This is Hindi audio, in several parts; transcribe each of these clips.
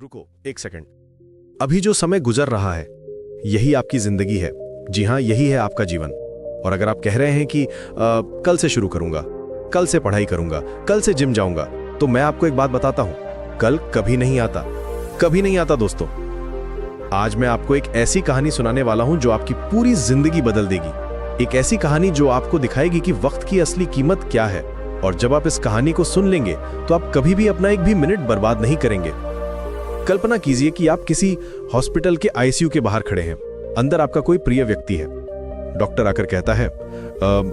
रुको एक सेकंड। अभी जो समय गुजर रहा है यही आपकी जिंदगी है। जी हाँ, यही है आपका जीवन। और अगर आप कह रहे हैं कि कल से शुरू करूंगा, कल से पढ़ाई करूंगा, कल से जिम जाऊंगा, तो मैं आपको एक बात बताता हूं, कल कभी नहीं आता, कभी नहीं आता दोस्तों। आज मैं आपको एक ऐसी कहानी सुनाने वाला हूं जो आपकी पूरी जिंदगी बदल देगी। एक ऐसी कहानी जो आपको दिखाएगी कि वक्त की असली कीमत क्या है। और जब आप इस कहानी को सुन लेंगे तो आप कभी भी अपना एक भी मिनट बर्बाद नहीं करेंगे। कल्पना कीजिए कि आप किसी हॉस्पिटल के आईसीयू के बाहर खड़े हैं। अंदर आपका कोई प्रिय व्यक्ति है। डॉक्टर आकर कहता है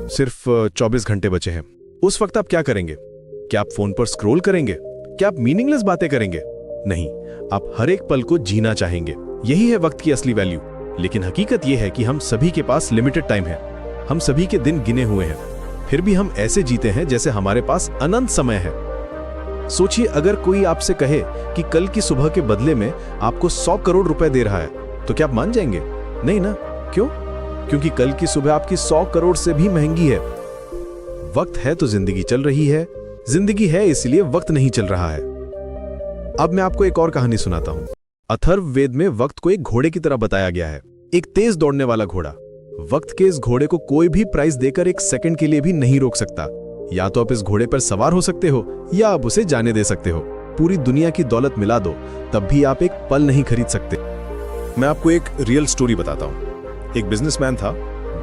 सिर्फ 24 घंटे बचे हैं। उस वक्त आप क्या करेंगे? क्या आप फोन पर स्क्रॉल करेंगे? क्या आप मीनिंगलेस बातें करेंगे? नहीं, आप हर एक पल को जीना चाहेंगे। यही है वक्त की असली वैल्यू। लेकिन हकीकत यह है कि हम सभी के पास लिमिटेड टाइम है। हम सभी के दिन गिने हुए हैं। फिर भी हम ऐसे जीते हैं जैसे हमारे पास अनंत समय है। सोचिए, अगर कोई आपसे कहे कि कल की सुबह के बदले में आपको 100 करोड़ रुपए दे रहा है, तो क्या आप मान जाएंगे? नहीं ना। क्यों? क्योंकि कल की सुबह आपकी 100 करोड़ से भी महंगी है। वक्त है तो जिंदगी चल रही है, जिंदगी है इसलिए वक्त नहीं चल रहा है। अब मैं आपको एक और कहानी सुनाता हूं। अथर्ववेद में वक्त को एक घोड़े की तरह बताया गया है, एक तेज दौड़ने वाला घोड़ा। वक्त के इस घोड़े को कोई भी प्राइस देकर एक सेकंड के लिए भी नहीं रोक सकता। या तो आप इस घोड़े पर सवार हो सकते हो या आप उसे जाने दे सकते हो। पूरी दुनिया की दौलत मिला दो तब भी आप एक पल नहीं खरीद सकते। मैं आपको एक रियल स्टोरी बताता हूं। एक बिजनेसमैन था,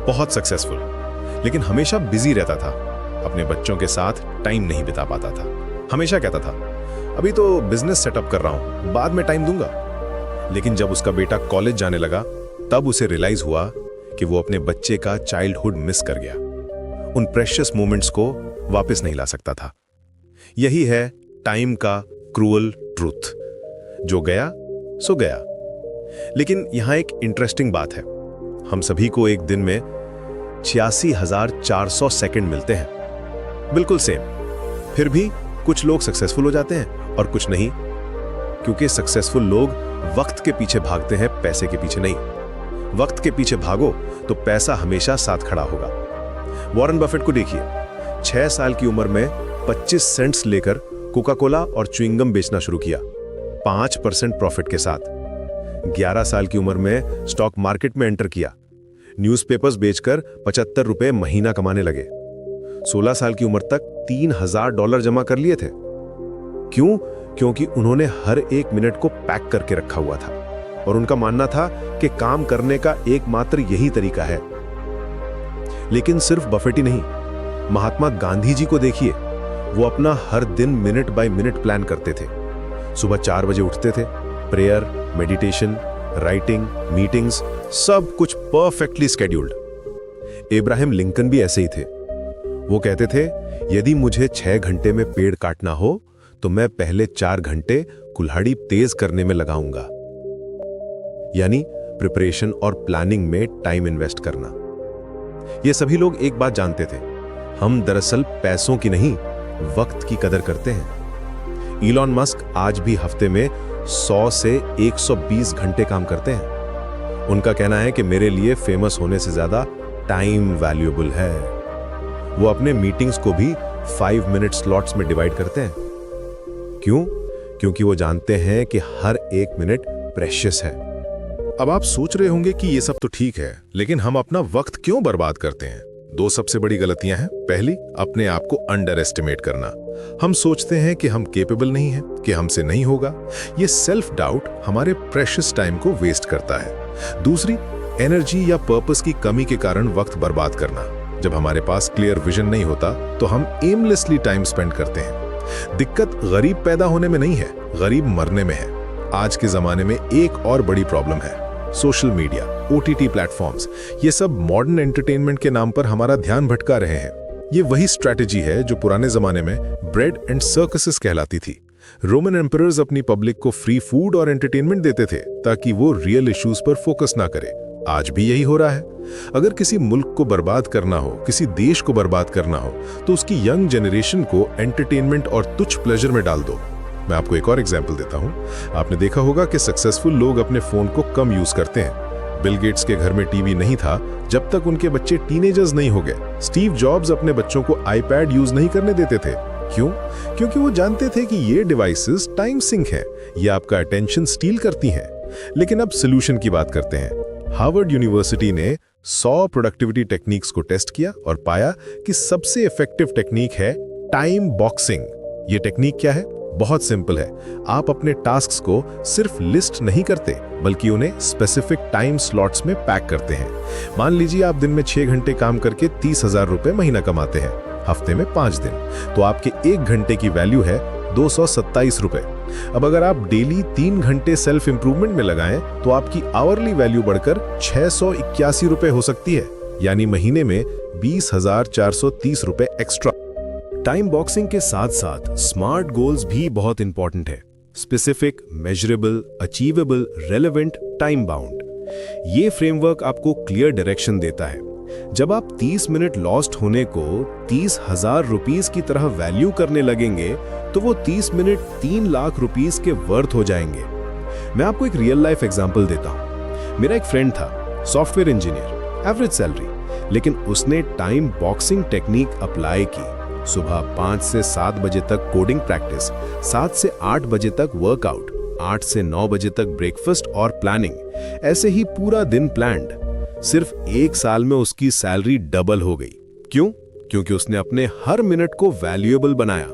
बहुत सक्सेसफुल, लेकिन हमेशा बिजी रहता था। अपने बच्चों के साथ टाइम नहीं बिता पाता था। हमेशा कहता था अभी तो बिजनेस सेटअप कर रहा हूं, बाद में टाइम दूंगा। लेकिन जब उसका बेटा कॉलेज जाने लगा तब उसे रियलाइज हुआ कि वो अपने बच्चे का चाइल्डहुड मिस कर गया। उन प्रेशियस मोमेंट्स को वापस नहीं ला सकता था। यही है टाइम का क्रूअल ट्रूथ। जो गया सो गया। लेकिन यहां एक इंटरेस्टिंग बात है। हम सभी को एक दिन में 86,400 सेकंड मिलते हैं, बिल्कुल सेम। फिर भी कुछ लोग सक्सेसफुल हो जाते हैं और कुछ नहीं, क्योंकि सक्सेसफुल लोग वक्त के पीछे भागते हैं, पैसे के पीछे नहीं। वक्त के पीछे भागो तो पैसा हमेशा साथ खड़ा होगा। वॉरेन बफेट को देखिए, 6 साल की उम्र में 25 सेंट्स लेकर कोका कोला और च्युइंगम बेचना शुरू किया, 5% प्रॉफिट के साथ। 11 साल की उम्र में स्टॉक मार्केट में एंटर किया, न्यूज़पेपर्स बेचकर 75 रुपए महीना कमाने लगे। 16 साल की उम्र तक $3,000 जमा कर लिए थे। क्यों? क्योंकि उन्होंने हर एक मिनट को पैक करके रखा हुआ था और उनका मानना था कि काम करने का एकमात्र यही तरीका है। लेकिन सिर्फ बफेट ही नहीं, महात्मा गांधी जी को देखिए। वो अपना हर दिन मिनट बाय मिनट प्लान करते थे। सुबह 4 बजे उठते थे, प्रेयर, मेडिटेशन, राइटिंग, मीटिंग्स, सब कुछ परफेक्टली स्केड्यूल्ड। इब्राहिम लिंकन भी ऐसे ही थे। वो कहते थे, यदि मुझे 6 घंटे में पेड़ काटना हो तो मैं पहले 4 घंटे कुल्हाड़ी तेज करने में लगाऊंगा। यानी प्रिपरेशन और प्लानिंग में टाइम इन्वेस्ट करना। ये सभी लोग एक बात जानते थे, हम दरअसल पैसों की नहीं, वक्त की कदर करते हैं। इलॉन मस्क आज भी हफ्ते में 100 से 120 घंटे काम करते हैं। उनका कहना है कि मेरे लिए फेमस होने से ज्यादा टाइम वैल्यूएबल है। वो अपने मीटिंग्स को भी 5 मिनट स्लॉट्स में डिवाइड करते हैं। क्यों? क्योंकि वो जानते हैं कि हर एक मिनट प्रेशियस है। अब आप सोच रहे होंगे कि ये सब तो ठीक है, लेकिन हम अपना वक्त क्यों बर्बाद करते हैं? 2 सबसे बड़ी गलतियां हैं। पहली, अपने आप को अंडर एस्टिमेट करना। हम सोचते हैं कि हम केपेबल नहीं हैं, कि हमसे नहीं होगा। ये सेल्फ डाउट हमारे प्रेशियस टाइम को वेस्ट करता है। दूसरी, एनर्जी या पर्पस की कमी के कारण वक्त बर्बाद करना। जब हमारे पास क्लियर विजन नहीं होता तो हम एमलेसली टाइम स्पेंड करते हैं। दिक्कत गरीब पैदा होने में नहीं है, गरीब मरने में है। आज के जमाने में एक और बड़ी प्रॉब्लम है, सोशल मीडिया, ओटीटी प्लेटफॉर्म्स। ये सब मॉडर्न एंटरटेनमेंट के नाम पर हमारा ध्यान भटका रहे हैं। ये वही स्ट्रैटेजी है जो पुराने जमाने में ब्रेड एंड सर्कसेस कहलाती थी। रोमन एम्परर्स अपनी पब्लिक को फ्री फूड और एंटरटेनमेंट देते थे ताकि वो रियल इश्यूज पर फोकस ना करे। आज भी यही हो रहा है। अगर किसी मुल्क को बर्बाद करना हो, किसी देश को बर्बाद करना हो, तो उसकी यंग जनरेशन को एंटरटेनमेंट और तुच्छ प्लेजर में डाल दो। मैं आपको एक और एग्जांपल देता हूं। आपने देखा होगा कि सक्सेसफुल लोग अपने फोन को कम यूज करते हैं। बिल गेट्स के घर में टीवी नहीं था जब तक उनके बच्चे टीनेजर्स नहीं हो गए। स्टीव जॉब्स अपने बच्चों को आईपैड यूज नहीं करने देते थे। क्यों? क्योंकि वो जानते थे कि ये डिवाइसेस टाइम सिंक हैं, ये आपका अटेंशन स्टील करती हैं। लेकिन अब सॉल्यूशन की बात करते हैं। हार्वर्ड यूनिवर्सिटी ने 100 प्रोडक्टिविटी टेक्निक्स को टेस्ट किया और पाया कि सबसे इफेक्टिव टेक्निक है टाइम बॉक्सिंग। ये टेक्निक क्या है? बहुत सिंपल है। आप अपने टास्क्स को सिर्फ लिस्ट नहीं करते, बल्कि उन्हें स्पेसिफिक टाइम स्लॉट्स में पैक करते हैं। मान लीजिए आप दिन में 6 घंटे काम करके 30,000 रुपए महीना कमाते हैं, हफ्ते में 5 दिन, तो आपके 1 घंटे की वैल्यू है 227 रुपए। अब अगर आप डेली 3 घंटे सेल्फ इंप्रूवमेंट में लगाएं, तो आपकी आवरली वैल्यू बढ़कर 681 रुपए हो सकती है, यानी महीने में 20,430 रुपए एक्स्ट्रा। टाइम बॉक्सिंग के साथ साथ स्मार्ट गोल्स भी बहुत इंपॉर्टेंट है। Specific, measurable, achievable, relevant, time bound. ये फ्रेमवर्क आपको क्लियर डायरेक्शन देता है। जब आप 30 मिनट लॉस्ट होने को 30,000 रुपीस की तरह वैल्यू करने लगेंगे, तो वो 30 मिनट 3 लाख रुपीस के वर्थ हो जाएंगे। मैं आपको एक रियल लाइफ एग्जांपल देता हूं। मेरा एक फ्रेंड था, सॉफ्टवेयर इंजीनियर, एवरेज सैलरी, लेकिन उसने टाइम बॉक्सिंग टेक्निक अप्लाई की। सुबह 5 से 7 बजे तक कोडिंग प्रैक्टिस, 7 से 8 बजे तक वर्कआउट, 8 से 9 बजे तक ब्रेकफास्ट और प्लानिंग, ऐसे ही पूरा दिन प्लान्ड। सिर्फ 1 साल में उसकी सैलरी डबल हो गई। क्यों? क्योंकि उसने अपने हर मिनट को वैल्यूएबल बनाया।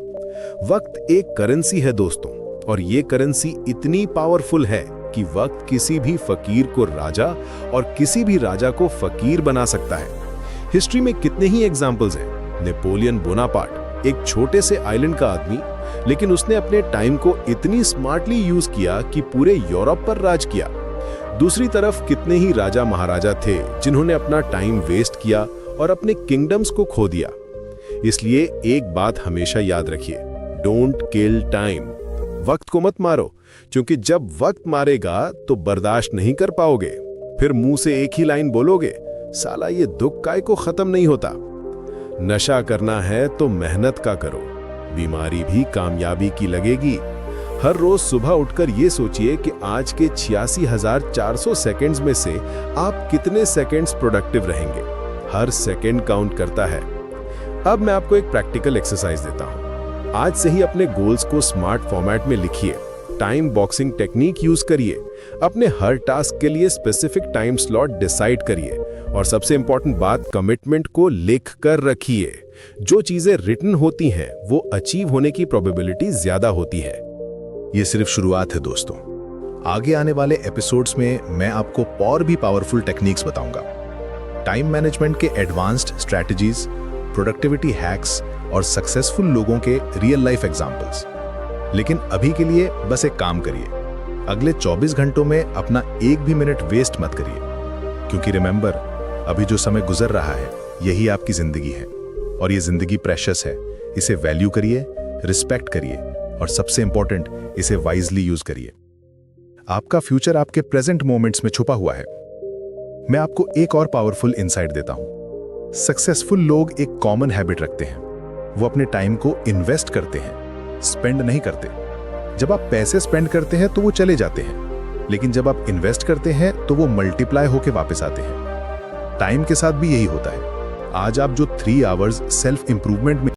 वक्त एक करेंसी है दोस्तों, और ये करेंसी इतनी पावरफुल है कि वक्त किसी भी फकीर को राजा और किसी भी राजा को फकीर बना सकता है। हिस्ट्री में कितने ही एग्जाम्पल्स हैं। नेपोलियन बोनापार्ट एक छोटे से आइलैंड का आदमी, लेकिन उसने अपने टाइम को इतनी स्मार्टली यूज किया कि पूरे यूरोप पर राज किया। दूसरी तरफ कितने ही राजा महाराजा थे जिन्होंने अपना टाइम वेस्ट किया और अपने किंगडम्स को खो दिया। इसलिए एक बात हमेशा याद रखिए, डोंट किल टाइम। वक्त को मत मारो, क्योंकि जब वक्त मारेगा तो बर्दाश्त नहीं कर पाओगे। फिर मुंह से एक ही लाइन बोलोगे, साला ये दुख काय को खत्म नहीं होता। नशा करना है तो मेहनत का करो, बीमारी भी कामयाबी की लगेगी। हर रोज सुबह उठकर ये सोचिए कि आज के 86,400 सेकंड्स में से आप कितने सेकंड्स प्रोडक्टिव रहेंगे। हर सेकंड काउंट करता है। अब मैं आपको एक प्रैक्टिकल एक्सरसाइज देता हूं। आज से ही अपने गोल्स को स्मार्ट फॉर्मेट में लिखिए, टाइम बॉक्सिंग टेक्निक यूज करिए, अपने हर टास्क के लिए स्पेसिफिक टाइम स्लॉट डिसाइड करिए, और सबसे इंपॉर्टेंट बात, कमिटमेंट को लिख कर रखिए। जो चीजें रिटन होती हैं वो अचीव होने की प्रोबेबिलिटी ज्यादा होती है। ये सिर्फ शुरुआत है दोस्तों। आगे आने वाले एपिसोड्स में मैं आपको और भी पावरफुल टेक्निक्स बताऊंगा। टाइम मैनेजमेंट के एडवांस्ड स्ट्रैटेजीज, प्रोडक्टिविटी हैक्स और सक्सेसफुल लोगों के रियल लाइफ एग्जांपल्स। लेकिन अभी के लिए बस एक काम करिए, अगले 24 घंटों में अपना एक भी मिनट वेस्ट मत करिए, क्योंकि रिमेंबर, अभी जो समय गुजर रहा है यही आपकी जिंदगी है, और ये जिंदगी प्रेशियस है। इसे वैल्यू करिए, रिस्पेक्ट करिए, और सबसे इंपॉर्टेंट, इसे वाइजली यूज करिए। आपका फ्यूचर आपके प्रेजेंट मोमेंट्स में छुपा हुआ है। मैं आपको एक और पावरफुल इनसाइट देता हूं। सक्सेसफुल लोग एक कॉमन हैबिट रखते हैं, वो अपने टाइम को इन्वेस्ट करते हैं, स्पेंड नहीं करते। जब आप पैसे स्पेंड करते हैं तो वो चले जाते हैं, लेकिन जब आप इन्वेस्ट करते हैं तो वो मल्टीप्लाई होकर वापस आते हैं। टाइम के साथ भी यही होता है। आज आप जो 3 आवर्स सेल्फ इंप्रूवमेंट में